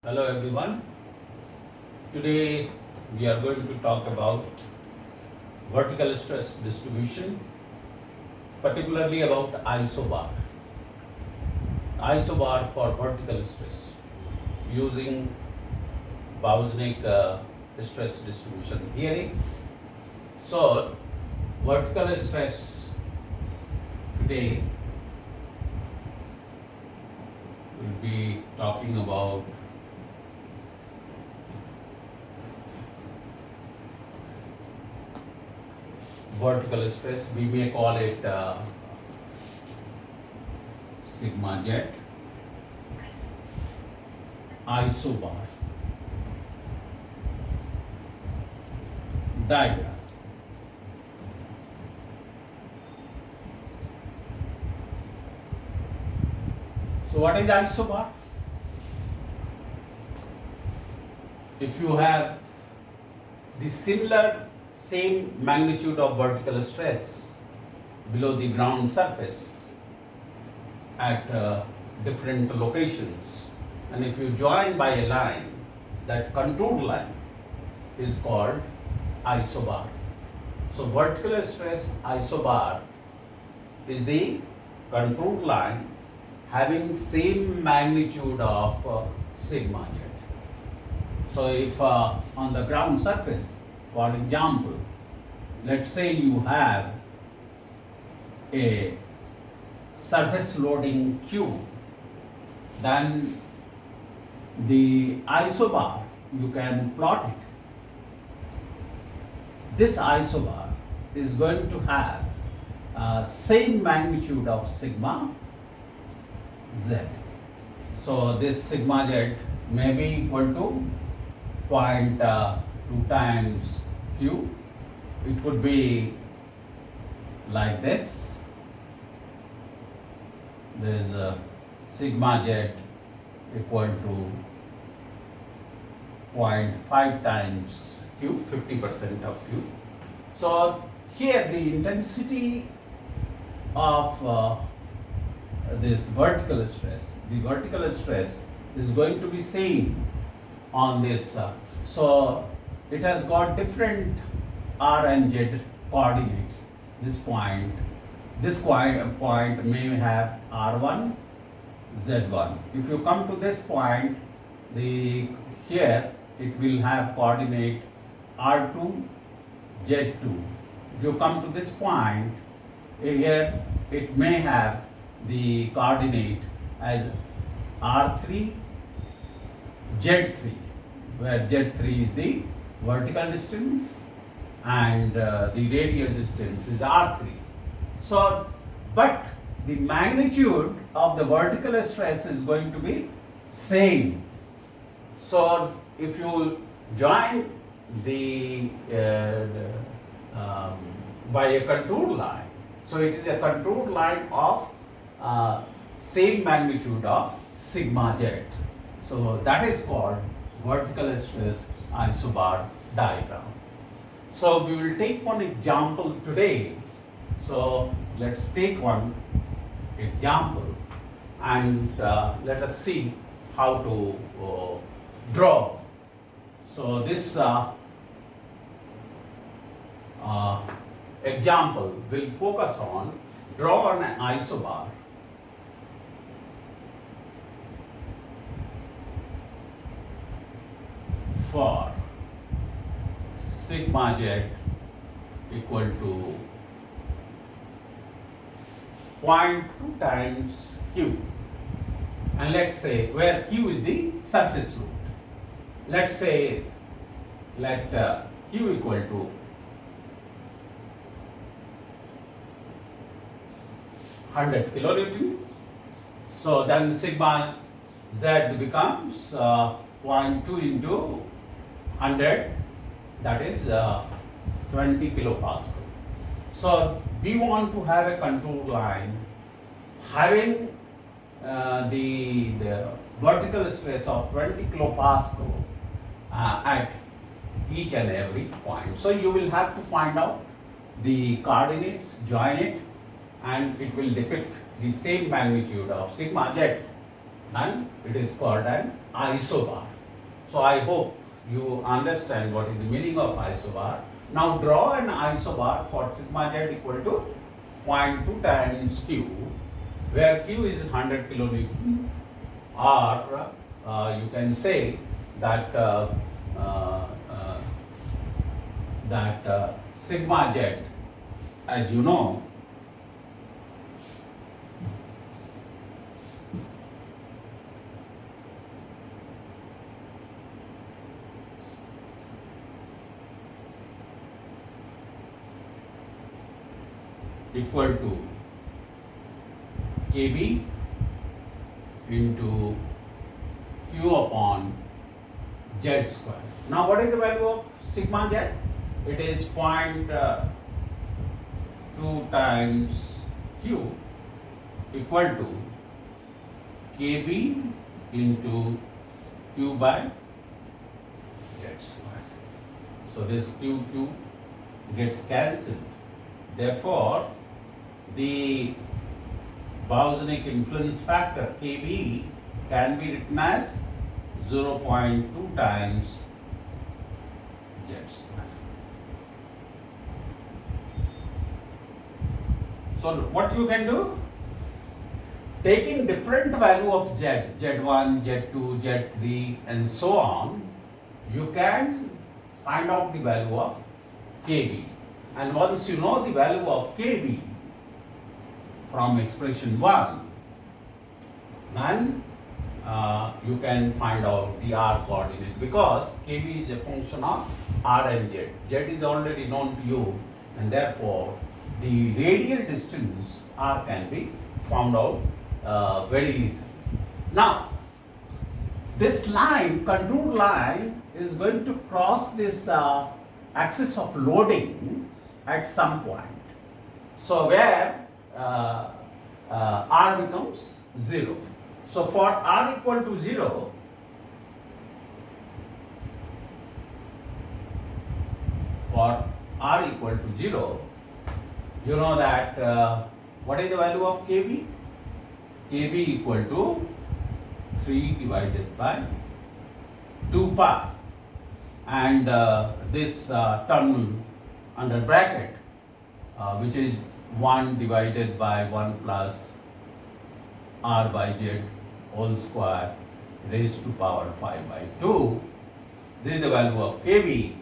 Hello everyone. Today we are going to talk about vertical stress distribution, particularly about isobar. Isobar for vertical stress using Boussinesq stress distribution theory. So, vertical stress today we'll be talking about vertical stress. We may call it sigma jet isobar diagram. So what is isobar? If you have the same magnitude of vertical stress below the ground surface at different locations, and if you join by a line, that contour line is called isobar. So vertical stress isobar is the contour line having same magnitude of sigma jet. So if on the ground surface, for example, let's say you have a surface loading Q, then the isobar, you can plot it. This isobar is going to have same magnitude of sigma z. So this sigma z may be equal to 0.2 times Q. It could be like this. There is a sigma jet equal to 0.5 times Q, 50% of Q. So here the intensity of this vertical stress, the vertical stress is going to be same on this. So it has got different r and z coordinates. This point may have r1, z1. If you come to this point, here it will have coordinate r2, z2. If you come to this point, here it may have the coordinate as r3, z3, where z3 is the vertical distance and the radial distance is r3. So, but the magnitude of the vertical stress is going to be same. So, if you join by a contour line, so it is a contour line of same magnitude of sigma jet. So that is called vertical stress isobar diagram. So we will take one example today. So let's take one example and let us see how to draw. So this example will focus on draw an isobar for sigma jet equal to 0.2 times Q, and let's say where Q is the surface load. Let's say let Q equal to 100 kilonewton. So then sigma z becomes 0.2 into 100, that is 20 kilopascal. So we want to have a contour line having the vertical stress of 20 kilopascal at each and every point. So you will have to find out the coordinates, join it, and it will depict the same magnitude of sigma jet, and it is called an isobar. So I hope you understand what is the meaning of isobar. Now draw an isobar for sigma z equal to 0.2 times q, where q is 100 kilonewton, or you can say that sigma z, as you know, equal to kb into q upon z square. Now what is the value of sigma z? It is 0.2 times q equal to kb into q by z square. So this q gets cancelled. Therefore, the Boussinesq influence factor Kb can be written as 0.2 times z square. So what you can do? Taking different value of z, z1, z2, z3 and so on, you can find out the value of Kb. And once you know the value of Kb from expression 1, then you can find out the r coordinate, because Kb is a function of r and z. Z is already known to you, and therefore the radial distance r can be found out very easily. Now, this line, contour line, is going to cross this axis of loading at some point. So where r becomes 0. So for r equal to 0, you know that what is the value of Kb? Kb equal to 3 divided by 2 pi, and this term under bracket, which is 1 divided by 1 plus r by z whole square raised to power 5 by 2. This is the value of Kb.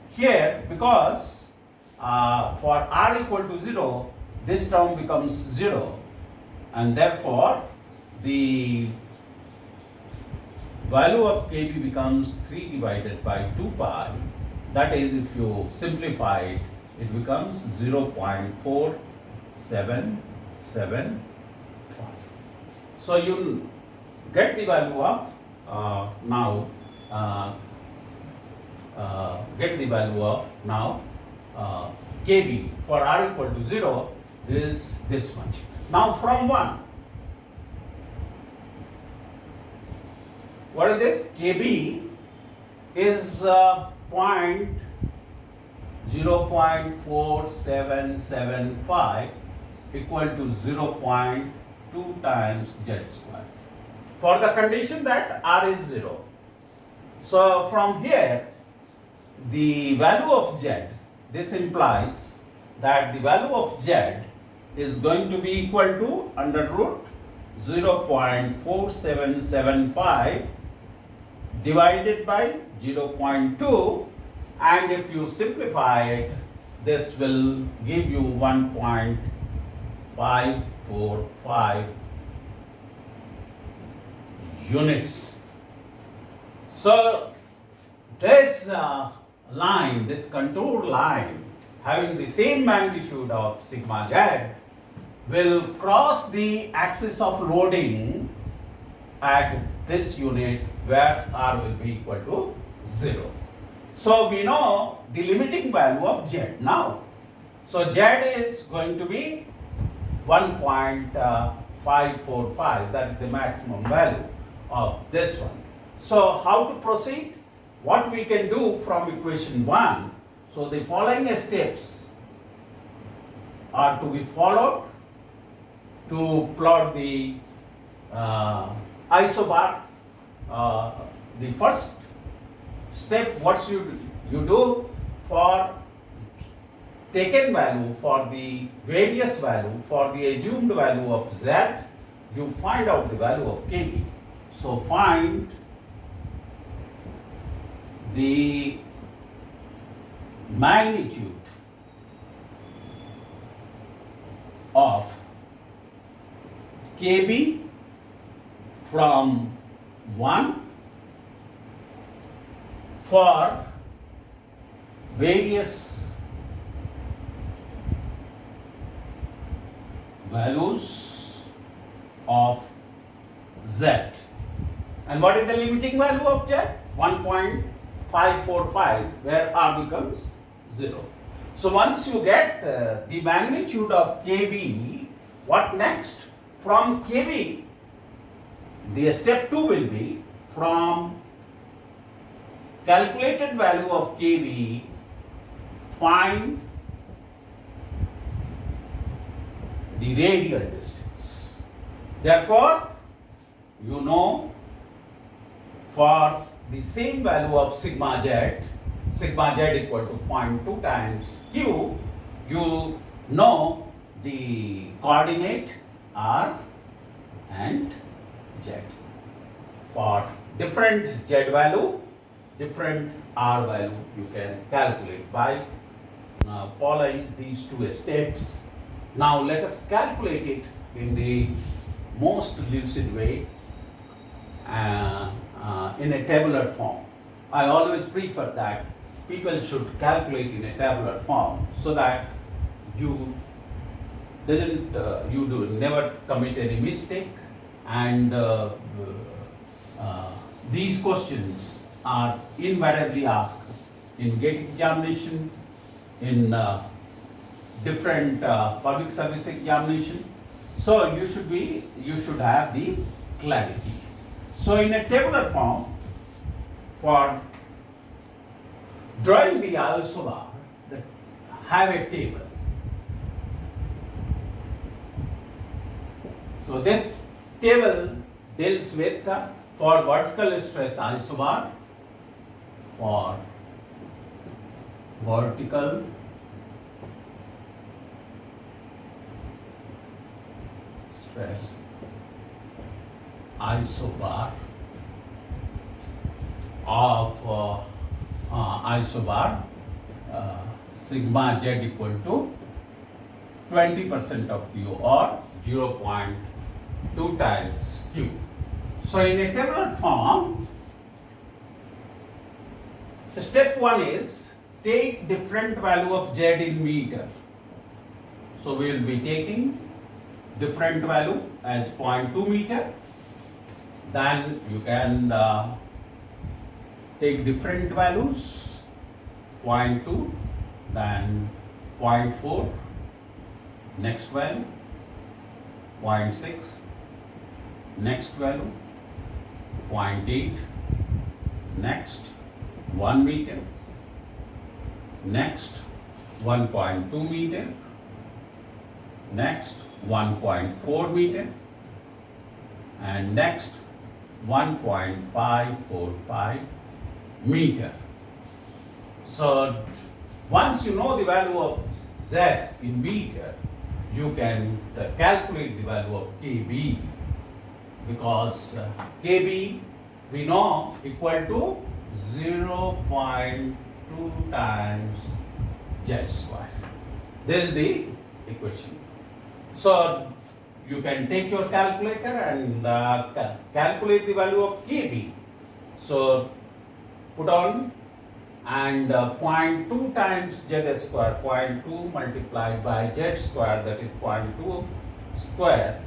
Here, because for r equal to 0, this term becomes 0, and therefore the value of Kb becomes 3 divided by 2 pi. That is, if you simplify it, it becomes 0.4775. So you get the value of Kb for r equal to 0 is this much. Now from 1, what is this? Kb is 0.4775 equal to 0.2 times z square, for the condition that r is 0. So from here, the value of z, this implies that the value of z is going to be equal to under root 0.4775 divided by 0.2, and if you simplify it, this will give you 1.545 units. So this line, this contour line, having the same magnitude of sigma z, will cross the axis of loading at this unit where r will be equal to 0. So we know the limiting value of z now. So z is going to be 1.545, that is the maximum value of this one. So how to proceed? What we can do from equation 1, so the following steps are to be followed to plot the isobar. The first step, what you do for taken value, for the various value, for the assumed value of z, you find out the value of kb. So find the magnitude of kb from 1 for various values of z. And what is the limiting value of z? 1.545, where r becomes 0. So once you get the magnitude of kb, what next? From kb, the step 2 will be from calculated value of kb, find the radial distance. Therefore, you know, for the same value of sigma z equal to 0.2 times q, you know the coordinate r and z. For different z value, different r value, you can calculate by following these two steps. Now let us calculate it in the most lucid way, in a tabular form. I always prefer that people should calculate in a tabular form, so that you never commit any mistake, and these questions are invariably asked in GATE examination, in different public service examination. So you should have the clarity. So in a tabular form, for drawing the isobar, have a table. So this table deals with for vertical stress isobar, for vertical stress isobar of isobar sigma z equal to 20% of q, or 0.2 times q. So in a tabular form, step 1 is take different value of z in meter. So we will be taking different value as 0.2 meter. Then you can take different values, 0.2, then 0.4, next value, 0.6, next value, 0.8, next 1 meter, next 1.2 meter, next 1.4 meter, and next 1.545 meter. So once you know the value of z in meter, you can calculate the value of kb, because kb we know equal to 0.2 times z square. This is the equation. So you can take your calculator and calculate the value of kb. So put on, and 0.2 times z square, 0.2 multiplied by z square, that is 0.2 square.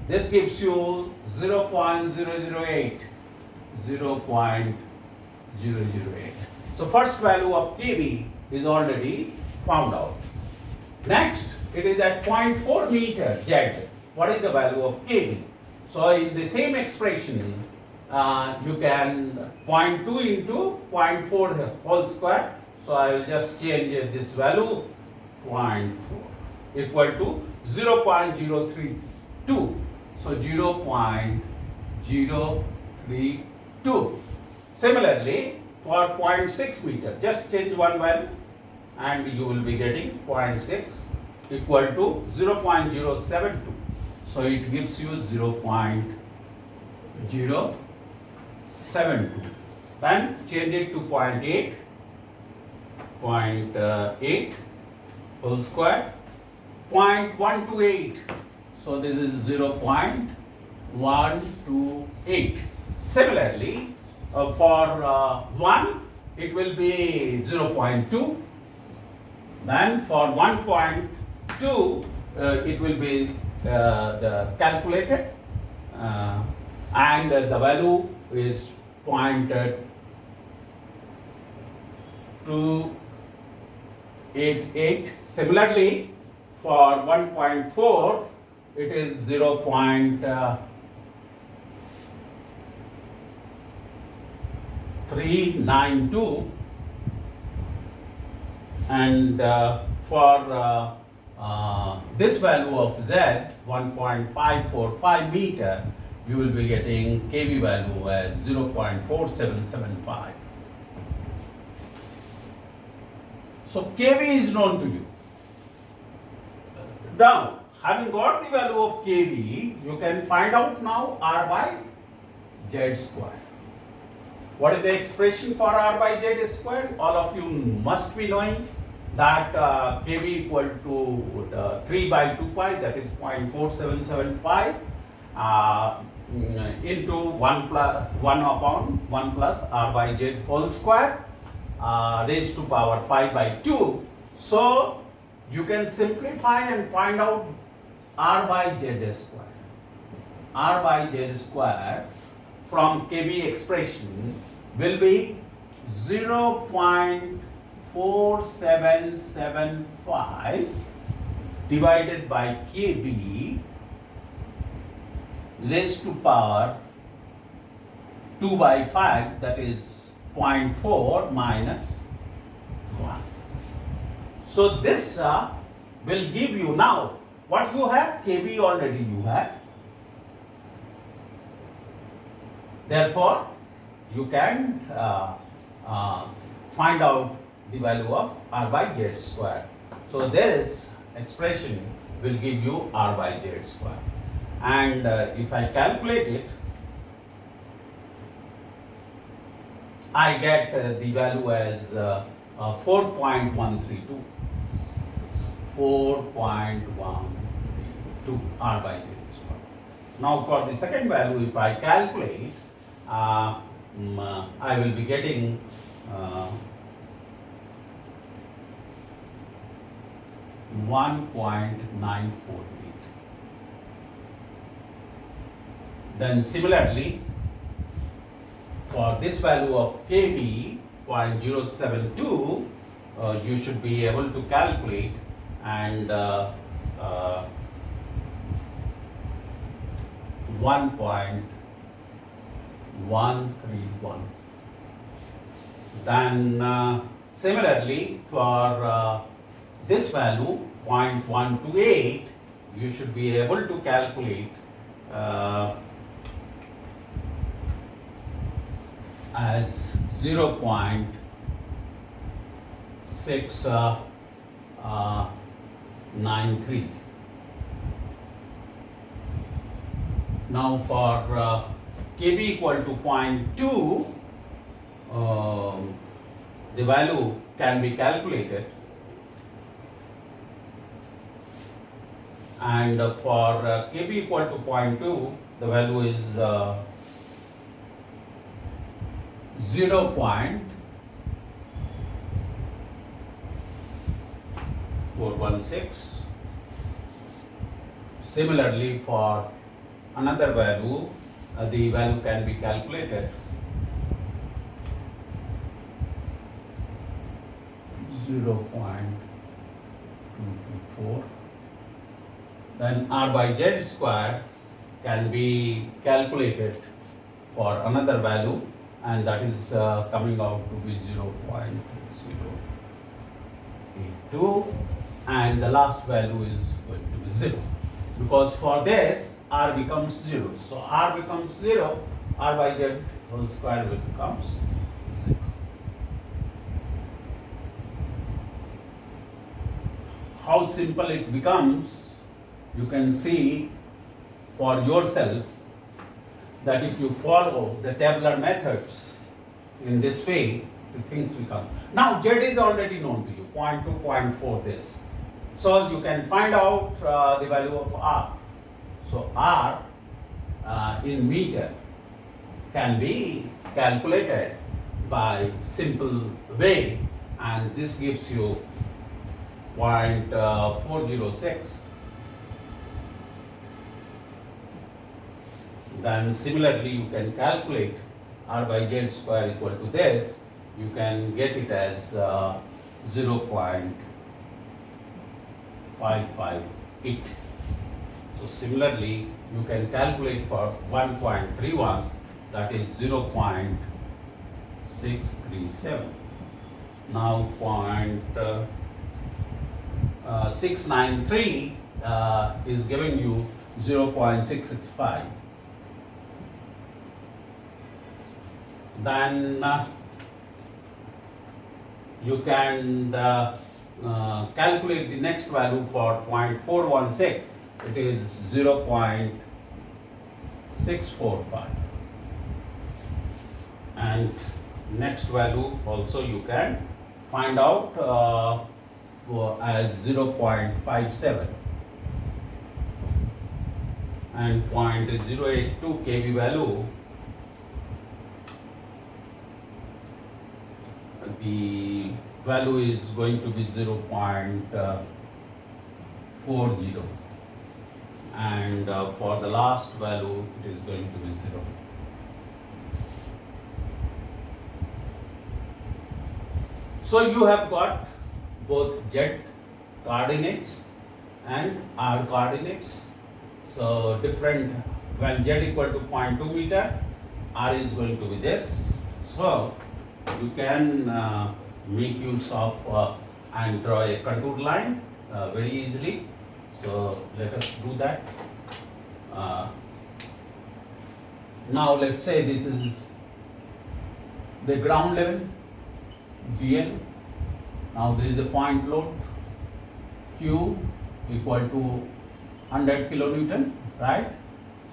This gives you 0.008. 0.008. So first value of kb is already found out. Next, it is at 0.4 meter z. What is the value of kb? So in the same expression, you can 0.2 into 0.4 whole square. So I will just change this value, 0.4 equal to 0.032. So 0.032. Similarly, for 0.6 meter. Just change one value and you will be getting 0.6 equal to 0.072. So it gives you 0.072. Then change it to 0.8, 0.8 whole square, 0.128. So this is 0.128. Similarly, for 1, it will be 0.2. Then for 1.2, it will be the calculated, and the value is 0.288. Similarly, for 1.4, it is 0.392, and for this value of Z, 1.545 meter, you will be getting kV value as 0.4775. So kV is known to you. Now, having got the value of kV, you can find out now R by Z square. What is the expression for R by Z square? All of you must be knowing that kV equal to 3 by 2 pi, that is 0.4775 into 1 upon 1 plus R by Z whole square raised to power 5 by 2. So you can simplify and find out R by Z square. R by Z square from kV expression will be 0.4775 divided by kV raised to power 2 by 5, that is 0.4 minus 1. So this will give you now what you have, kV already you have. Therefore, you can find out the value of R by Z square. So this expression will give you R by Z square. And if I calculate it, I get the value as 4.132. 4.132 R by Z square. Now for the second value, if I calculate, I will be getting 1.948. Then similarly, for this value of kV 0.072, you should be able to calculate, and 1.131. Then similarly, for this value 0.128, you should be able to calculate as 0.693. Now for kV equal to 0.2, the value can be calculated, and for kV equal to 0.2, the value is 0.416. Similarly, for another value, the value can be calculated 0.224. Then R by Z square can be calculated for another value, and that is coming out to be 0.082, and the last value is going to be 0, because for this R becomes 0. So R becomes 0, R by Z whole square will becomes 0. how simple it becomes, you can see for yourself that if you follow the tabular methods in this way, the things become. Now Z is already known to you, 0.2, 0.4 this. So you can find out the value of R. So R in meter can be calculated by simple way, and this gives you 0.406. Then similarly you can calculate R by Z square equal to this. You can get it as 0.558. So similarly you can calculate for 1.31, that is 0.637. Now 0.693 is giving you 0.665. Then you can calculate the next value for 0.416. It is 0.645. And next value also you can find out as 0.57. And 0.082 kV value, the value is going to be 0.40, and for the last value it is going to be 0. So you have got both Z coordinates and R coordinates. So different, when Z equal to 0.2 meter, R is going to be this. So you can make use of and draw a contour line very easily. So let us do that. Now let's say this is the ground level, GL. Now this is the point load, Q equal to 100 kilonewton, right?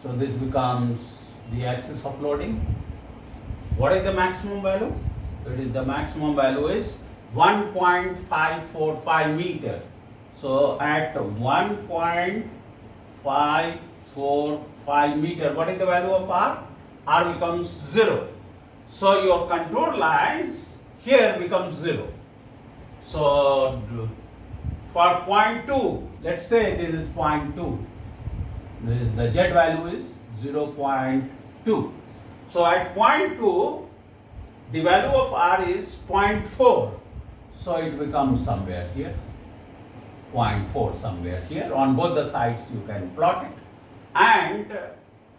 So this becomes the axis of loading. What is the maximum value? It is the maximum value is 1.545 meter. So at 1.545 meter, what is the value of R? R becomes 0. So your contour lines here becomes 0. So for 0.2, let's say this is 0.2. This is the Z value is 0.2. So at 0.2, the value of R is 0.4. So it becomes somewhere here. 0.4 somewhere here. On both the sides you can plot it. And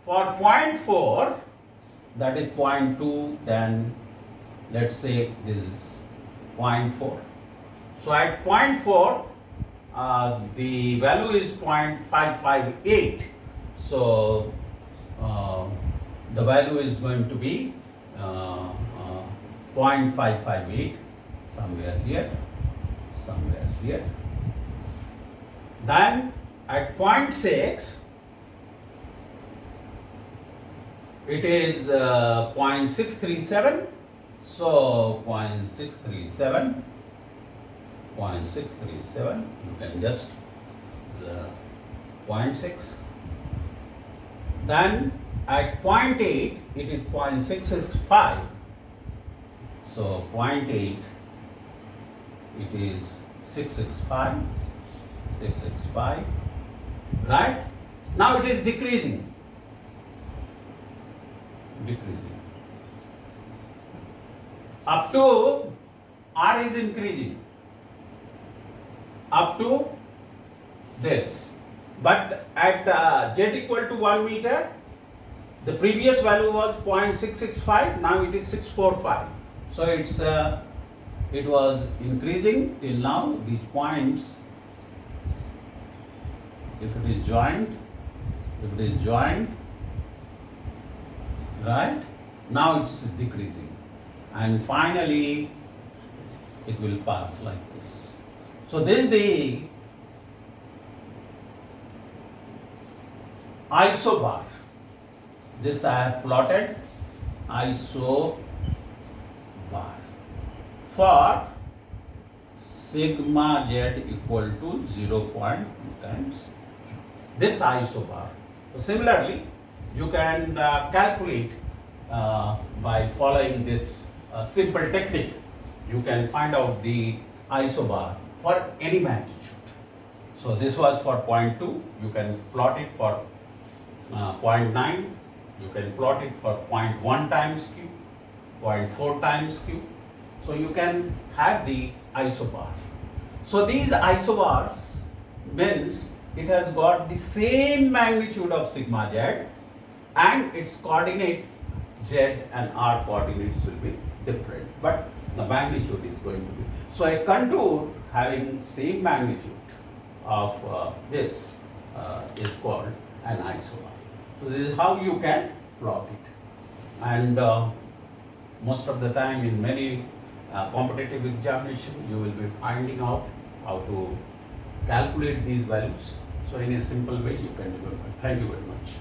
for 0.4, that is 0.2, then let's say this is 0.4. So at 0.4, the value is 0.558. So the value is going to be 0.558, somewhere here, somewhere here. Then at 0.6, it is 0.637. So 0.637, you can just 0.6. Then at 0.8, it is 0.665. So 0.8, it is 665, right? Now it is decreasing. Up to R is increasing. Up to this. But at Z equal to 1 meter, the previous value was 0.665, now it is 645. So it was increasing till now. These points, if it is joined, right? Now it's decreasing, and finally it will pass like this. So this is the isobar. This I have plotted isobar for sigma z equal to 0.2 times this isobar. So similarly, you can calculate by following this simple technique. You can find out the isobar for any magnitude. So this was for 0.2. You can plot it for 0.9. You can plot it for 0.1 times q, 0.4 times q. So you can have the isobar. So these isobars means it has got the same magnitude of sigma z, and its coordinate z and r coordinates will be different, but the magnitude is going to be. So a contour having same magnitude of this is called an isobar. So this is how you can plot it. And most of the time in many competitive examination, you will be finding out how to calculate these values. So in a simple way you can remember. Thank you very much.